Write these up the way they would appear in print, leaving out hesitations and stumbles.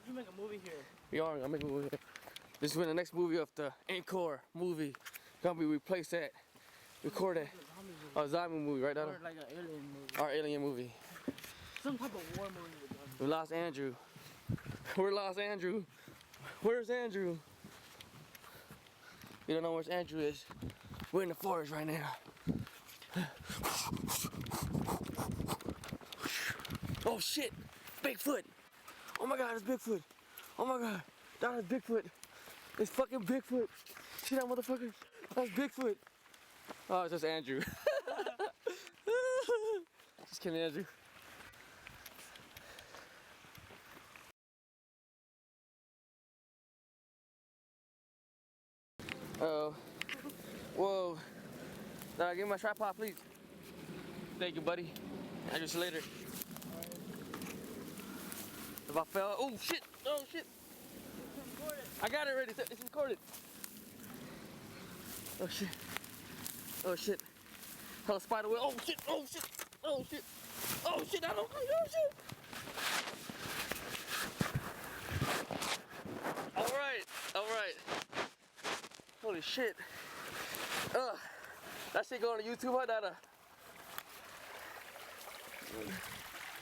should make a movie here. We are gonna make a movie here. This is when the next movie of the Encore movie. Gonna be replaced that. Record it. A zombie movie, right, Donna? Or like an alien movie. Our alien movie. Some type of war movie with zombies. We lost Andrew. We're lost Andrew. Where's Andrew? You don't know where Andrew is. We're in the forest right now. Oh shit! Bigfoot! Oh my god, it's Bigfoot! Oh my god, that is Bigfoot! It's fucking Bigfoot! See that motherfucker? That's Bigfoot! Oh, it's just Andrew. Just kidding, Andrew. Uh-oh. Whoa. Give me my tripod, please. Thank you, buddy. I'll just later. If I fell, oh shit! Oh shit! I got it ready. It's recorded. Oh shit! Oh shit! Hello, spider web. Oh shit! Oh shit! Oh shit! Oh shit! I don't. Oh shit! All right. All right. Holy shit! That shit going to YouTube, huh, Dada?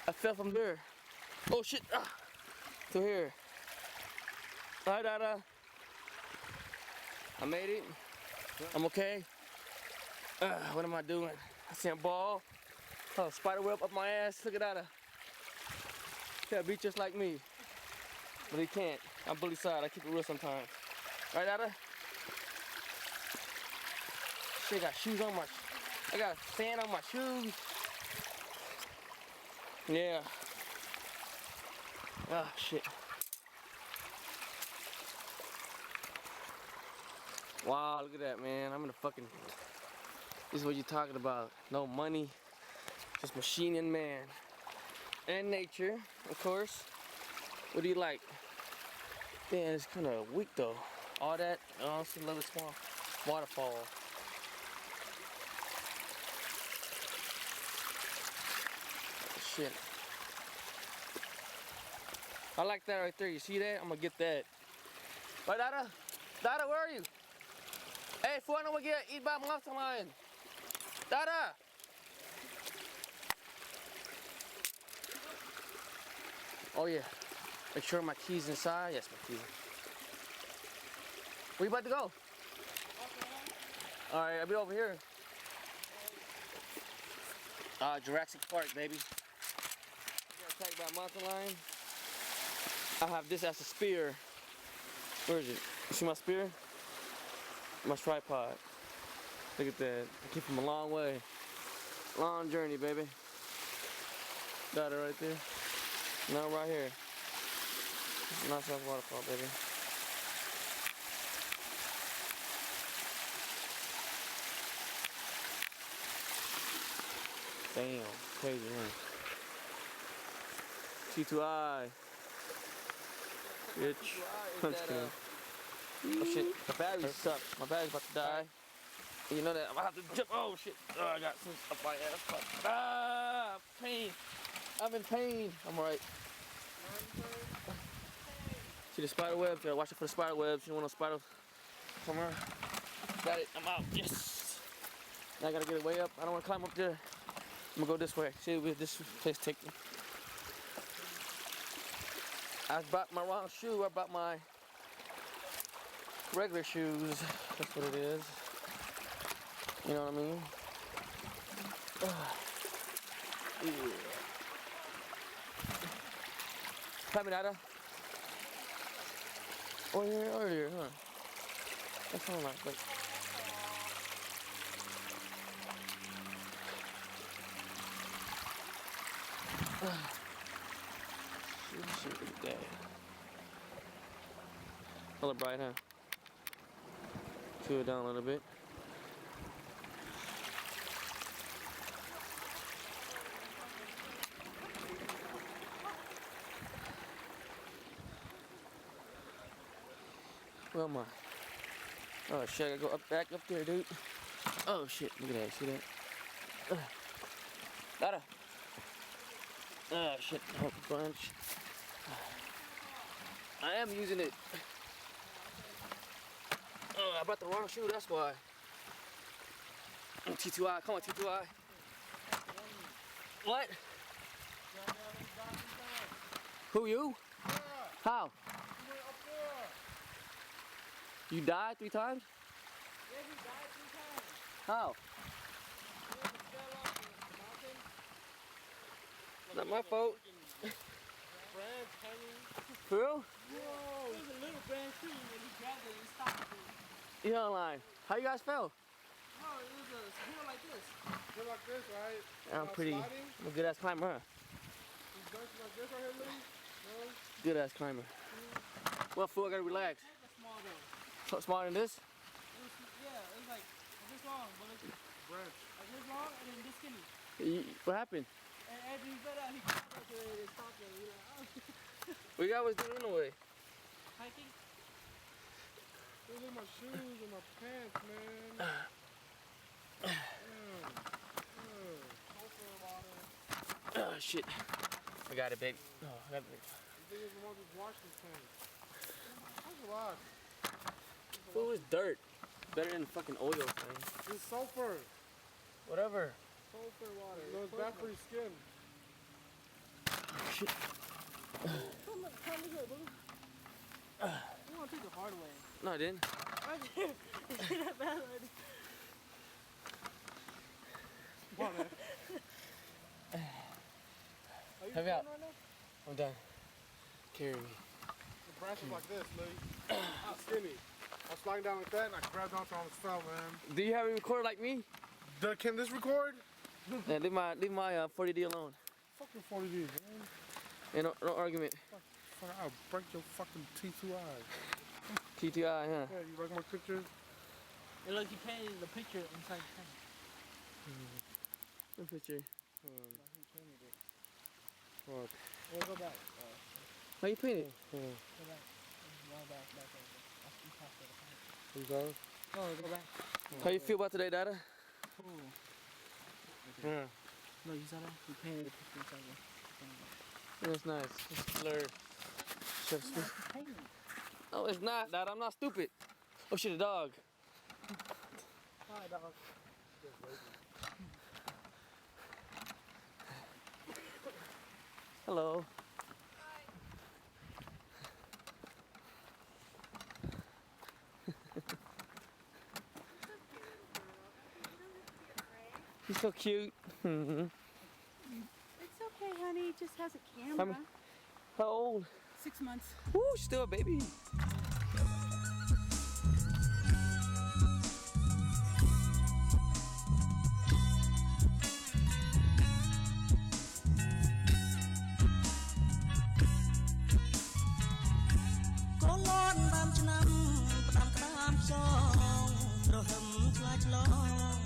I fell from there. Oh shit! To here. Hi, Dada. I made it. I'm okay. What am I doing? I see a ball. Oh, spider web up my ass. Look at Dada. He'll beat just like me, but he can't. I'm bully side. I keep it real sometimes. Right, Dada? Shit, got shoes on my. I got sand on my shoes. Yeah. Ah, shit. Wow, look at that, man. I'm in a fucking. This is what you're talking about. No money, just machine and man, and nature, of course. What do you like? Man, it's kind of weak though. All that, and also a little small waterfall. Shit. I like that right there. You see that? I'm gonna get that. Right, Dada? Dada, where are you? Hey, fool, I know we get eat by mountain lion. Dada! Oh yeah. Make sure my keys inside. Yes, my keys. Where you about to go? All right, I'll be over here. Jurassic Park, baby. Got attacked by a mountain lion. I have this as a spear. Where is it? You see my spear? My tripod. Look at that. I came from a long way. Long journey, baby. Got it right there. Now right here. Nice ass waterfall, baby. Damn, crazy, man. T2I. Bitch. I'm just kidding. Oh shit, the battery sucks. My battery's about to die. You know that I'm gonna have to jump. Oh shit. Oh, I got some up my ass. Ah, pain. I'm in pain. I'm alright. See the spider webs? Gotta watch it for the spider webs. You don't want no spiders. Come here. Got it. I'm out. Yes. Now I gotta get it way up. I don't want to climb up there. I'm gonna go this way. See where this place take me. I bought my wrong shoe. I bought my regular shoes. That's what it is. You know what I mean? Yeah. Caminada. Oh, yeah, earlier, huh? That sounds like. Shit, look at that. Color bright, huh? Cool it down a little bit. Where am I? Oh shit, I gotta go back up there, dude. Oh shit, look at that, see that? Dada! Oh shit, a bunch. I am using it. Oh, I brought the wrong shoe, that's why. T2I, come on, T2I. What? Who, you? Yeah, How? you went up there. You died 3 times? Yeah, he died 3 times. How? He fell off the mountain. Not my fault. Branch hanging. For real? There was a little branch too, and he grabbed it and stopped it. You're online. How you guys fell? No, it was a hill like this. Feel like this, right? I'm pretty. Sliding. I'm a good ass climber, huh? He's dancing like this right here, Lee. No? Good ass climber. Well, fool, I gotta relax. Kind of small though. So smaller than this? It was, yeah, it was like this long, but like Branch. this long and then this skinny. What happened? And after he fell out, he caught up to it and stopped it. He like, oh. What you guys was doing anyway? Hiking? These are my shoes and my pants, man. Oh, shit. I got it, baby. Oh, I got it. You think it's the one who's washed this thing? That's a lot. Fool is dirt. Better than fucking oil thing. It's sulfur. Whatever. Sulfur water. No, it's bad for your skin. Shit. Come here, boo. You want to take the hard way. No, I didn't. It's that bad already. Come on, man. Are you Help me out. right now? I'm done. Carry me. The branch is like this, Lee. Not skinny. I was flying down like that and I grabbed onto it and fell, man. Do you have a recorder like me? Can this record? Yeah, leave my 40D alone. Fucking 40 Ds, man. Yeah, no argument. Fuck, I'll break your fucking T2I. T2I, huh? Yeah, you like my pictures? And look, you painted the picture inside the tank. What picture? He painted it. What? We'll go back. How you paint it? Go back. Go back over. You passed it. You got it? No, go back. How you feel about today, Dada? Cool. Yeah. No, you saw that? He painted the picture inside the That's nice. It's blurred. tank. No, it's not, Dada. I'm not stupid. Oh shit, a dog. Hi, dog. Hello. He's so cute. It's okay, honey. He just has a camera. How old? 6 months. Woo, she's still a baby. Hãy subscribe cho kênh Ghiền Mì Gõ để không bỏ lỡ